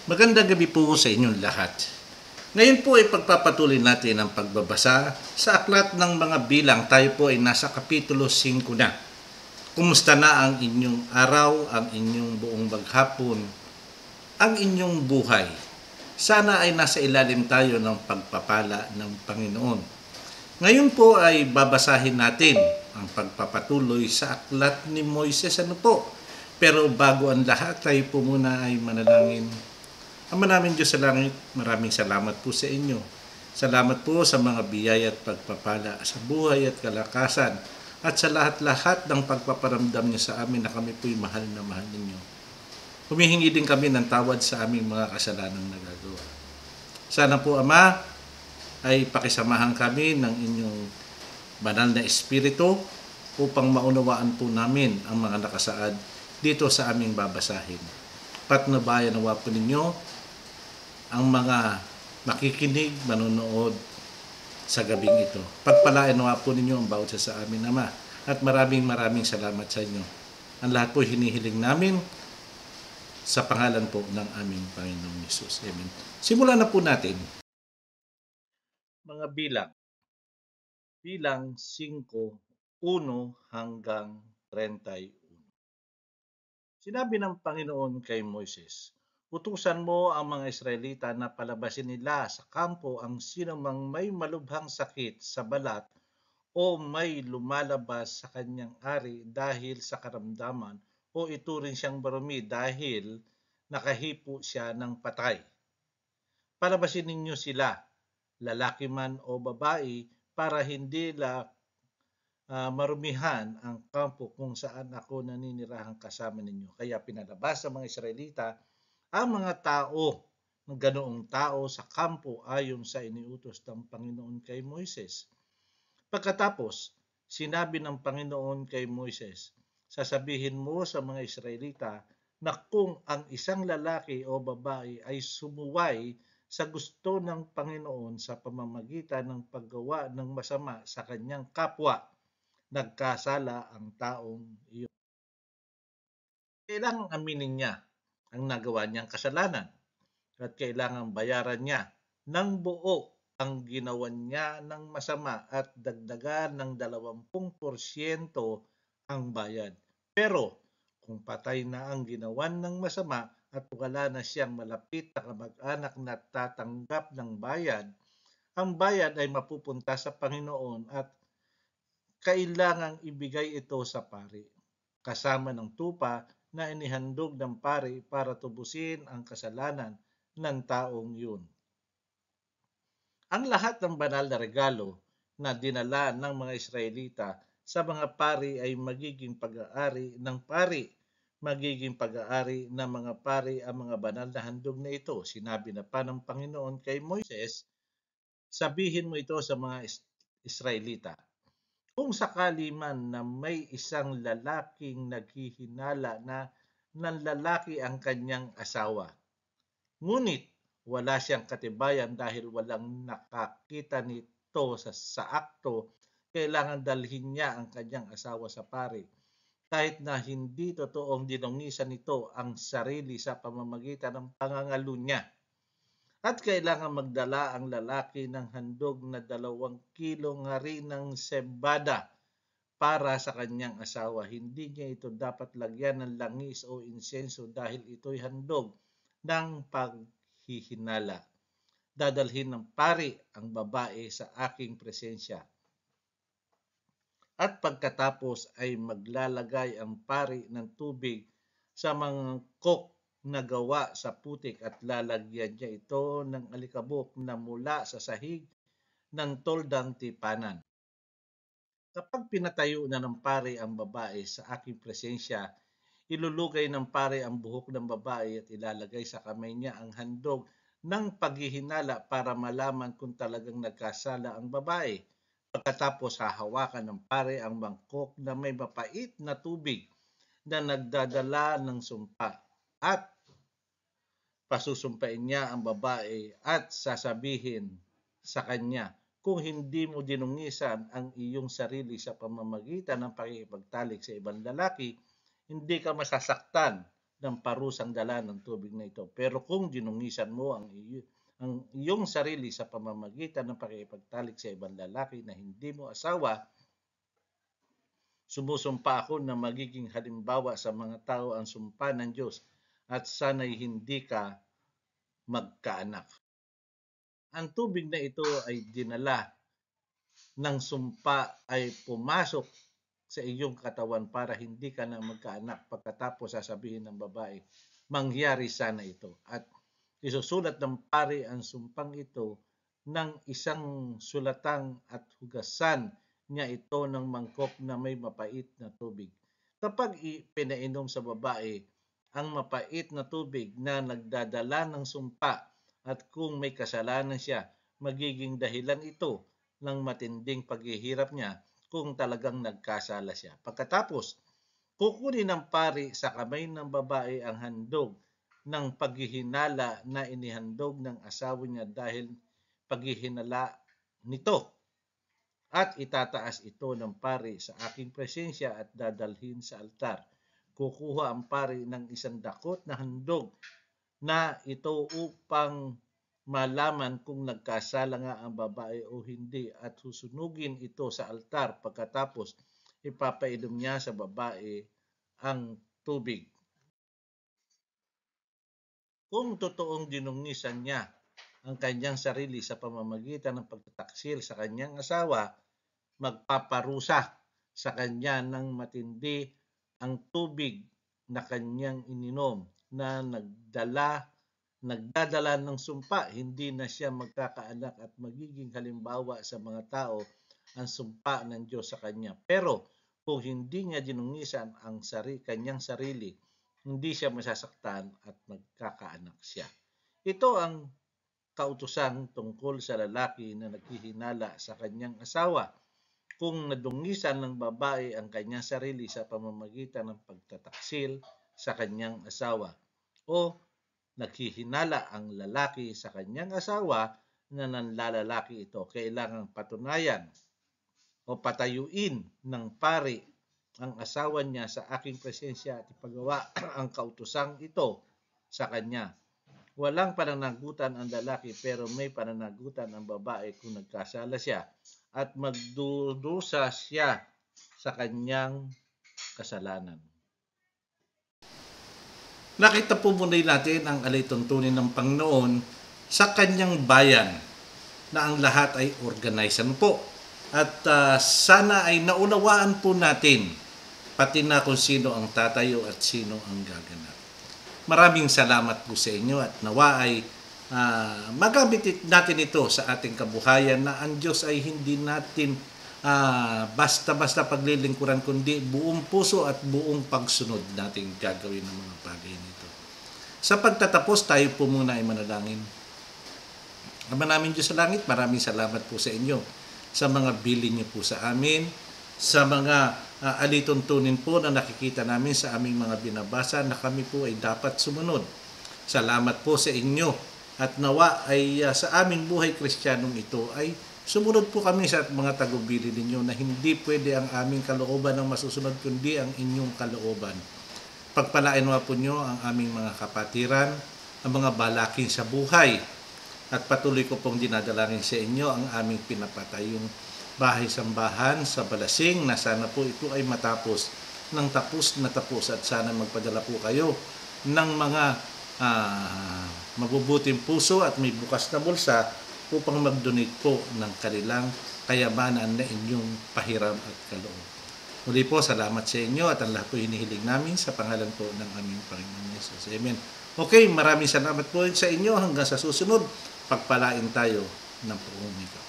Magandang gabi po sa inyong lahat. Ngayon po ay pagpapatuloy natin ang pagbabasa sa aklat ng mga bilang. Tayo po ay nasa Kapitulo 5 na. Kumusta na ang inyong araw, ang inyong buong maghapon, ang inyong buhay? Sana ay nasa ilalim tayo ng pagpapala ng Panginoon. Ngayon po ay babasahin natin ang pagpapatuloy sa aklat ni Moises. Pero bago ang lahat, tayo po muna ay manalangin. Ama namin Diyos sa langit, maraming salamat po sa inyo. Salamat po sa mga biyaya at pagpapala, sa buhay at kalakasan, at sa lahat-lahat ng pagpaparamdam niyo sa amin na kami po'y mahal na mahal ninyo. Humihingi din kami ng tawad sa aming mga kasalanang nagagawa. Sana po, Ama, ay pakisamahan kami ng inyong banal na espiritu upang maunawaan po namin ang mga nakasaad dito sa aming babasahin. Patnubayan nawa po ninyo ang mga makikinig, manonood sa gabing ito. Pagpalain nawa po ninyo ang bawat sa amin, Ama. At maraming salamat sa inyo. Ang lahat po hinihiling namin sa pangalan po ng aming Panginoong Hesus. Amen. Simulan na po natin. Mga bilang. Bilang 5, 1 hanggang 31. Sinabi ng Panginoon kay Moises, utusan mo ang mga Israelita na palabasin nila sa kampo ang sinumang may malubhang sakit sa balat o may lumalabas sa kanyang ari dahil sa karamdaman o ituring siyang barumi dahil nakahipo siya ng patay. Palabasin ninyo sila, lalaki man o babae, para hindi marumihan ang kampo kung saan ako naninirahan kasama ninyo. Kaya pinalabas sa mga Israelita ang mga tao, ng ganoong tao sa kampo ayon sa iniutos ng Panginoon kay Moises. Pagkatapos, sinabi ng Panginoon kay Moises, sasabihin mo sa mga Israelita na kung ang isang lalaki o babae ay sumuway sa gusto ng Panginoon sa pamamagitan ng paggawa ng masama sa kanyang kapwa, nagkasala ang taong iyon. Kailangang aminin niya ang nagawa niyang kasalanan at kailangang bayaran niya ng buo ang ginawa niya ng masama at dagdagan ng 20% ang bayad. Pero kung patay na ang ginawan ng masama at wala na siyang malapit na kamag-anak na tatanggap ng bayad, ang bayad ay mapupunta sa Panginoon at kailangang ibigay ito sa pari, kasama ng tupa na inihandog ng pari para tubusin ang kasalanan ng taong yun. Ang lahat ng banal na regalo na dinala ng mga Israelita sa mga pari ay magiging pag-aari ng pari. Magiging pag-aari ng mga pari ang mga banal na handog na ito. Sinabi na pa ng Panginoon kay Moises, sabihin mo ito sa mga Israelita. Kung sakali man na may isang lalaking naghihinala na nanlalaki ang kanyang asawa, ngunit wala siyang katibayan dahil walang nakakita nito sa akto, kailangan dalhin niya ang kanyang asawa sa pari. Kahit na hindi totoong dinungisan nito ang sarili sa pamamagitan ng pangangalo niya. At kailangan magdala ang lalaki ng handog na 2 kilong harinang cebada para sa kanyang asawa. Hindi niya ito dapat lagyan ng langis o insenso dahil ito'y handog ng paghihinala. Dadalhin ng pari ang babae sa aking presensya. At pagkatapos ay maglalagay ang pari ng tubig sa mangkok na gawa sa putik at lalagyan niya ito ng alikabok na mula sa sahig ng toldang tipanan. Kapag pinatayo na ng pari ang babae sa aking presensya, ilulugay ng pari ang buhok ng babae at ilalagay sa kamay niya ang handog ng paghihinala para malaman kung talagang nagkasala ang babae. Pagkatapos hahawakan ng pari ang mangkok na may mapait na tubig na nagdadala ng sumpa at pasusumpain niya ang babae at sasabihin sa kanya, kung hindi mo dinungisan ang iyong sarili sa pamamagitan ng pakikipagtalik sa ibang lalaki, hindi ka masasaktan ng parusang dala ng tubig na ito. Pero kung dinungisan mo ang iyong sarili sa pamamagitan ng pakikipagtalik sa ibang lalaki na hindi mo asawa, sumusumpa ako na magiging halimbawa sa mga tao ang sumpa ng Diyos at sana'y hindi ka magkaanak. Ang tubig na ito ay dinala ng sumpa ay pumasok sa iyong katawan para hindi ka na magkaanak. Pagkatapos sasabihin ng babae, mangyari sana ito. At isusulat ng pari ang sumpang ito ng isang sulatang at hugasan niya ito ng mangkok na may mapait na tubig. Kapag pinainom sa babae ang mapait na tubig na nagdadala ng sumpa at kung may kasalanan siya, magiging dahilan ito ng matinding paghihirap niya kung talagang nagkasala siya. Pagkatapos, kukunin ng pari sa kamay ng babae ang handog ng paghihinala na inihandog ng asawa niya dahil paghihinala nito. At itataas ito ng pari sa aking presensya at dadalhin sa altar. Kukuha ang pari ng isang dakot na handog na ito upang malaman kung nagkasala nga ang babae o hindi at susunugin ito sa altar. Pagkatapos, ipapainom niya sa babae ang tubig. Kung totoong dinungisan niya ang kanyang sarili sa pamamagitan ng pagtataksil sa kanyang asawa, magpaparusa sa kanya ng matindi ang tubig na kanyang ininom na nagdadala ng sumpa. Hindi na siya magkakaanak at magiging halimbawa sa mga tao ang sumpa ng Diyos sa kanya. Pero kung hindi niya dinungisan ang kanyang sarili, hindi siya masasaktan at magkakaanak siya. Ito ang kautusan tungkol sa lalaki na naghihinala sa kanyang asawa. Kung nadungisan ng babae ang kanyang sarili sa pamamagitan ng pagtataksil sa kanyang asawa o naghihinala ang lalaki sa kanyang asawa na nanlalalaki ito, kailangang patunayan o patayuin ng pari ang asawa niya sa aking presensya at ipagawa ang kautusang ito sa kanya. Walang pananagutan ang lalaki pero may pananagutan ang babae kung nagkasala siya at magdudusa siya sa kanyang kasalanan. Nakita po muna natin ang alituntunin ng Panginoon sa kanyang bayan na ang lahat ay organized po. At sana ay naunawaan po natin pati na kung sino ang tatayo at sino ang gaganap. Maraming salamat po sa inyo at nawa ay magamit natin ito sa ating kabuhayan na ang Diyos ay hindi natin basta-basta paglilingkuran kundi buong puso at buong pagsunod natin gagawin ng mga bagay nito. Sa pagtatapos, tayo po muna ay manalangin. Ama namin Diyos sa langit, maraming salamat po sa inyo sa mga bilin niyo po sa amin, sa mga alituntunin po na nakikita namin sa aming mga binabasa na kami po ay dapat sumunod. Salamat po sa inyo at nawa ay sa aming buhay Kristiyanong ito ay sumunod po kami sa mga tagubilin ninyo na hindi pwede ang aming kalooban ang masusunod kundi ang inyong kalooban. Pagpalain mo po nyo ang aming mga kapatiran, ang mga balakin sa buhay at patuloy ko pong dinadalangin sa inyo ang aming pinapatayong bahay-sambahan sa Balasing na sana po ito ay matapos ng tapos na tapos at sana magpadala po kayo ng mga mabubuting puso at may bukas na bulsa upang mag-donate po ng kanilang kayamanan na inyong pahiram at kaloob. Muli po, salamat sa inyo at ang lahat po hinihiling namin sa pangalan po ng aming Panginoon Jesus. Amen. Okay, maraming salamat po sa inyo hanggang sa susunod. Pagpalain tayo ng pag-umika.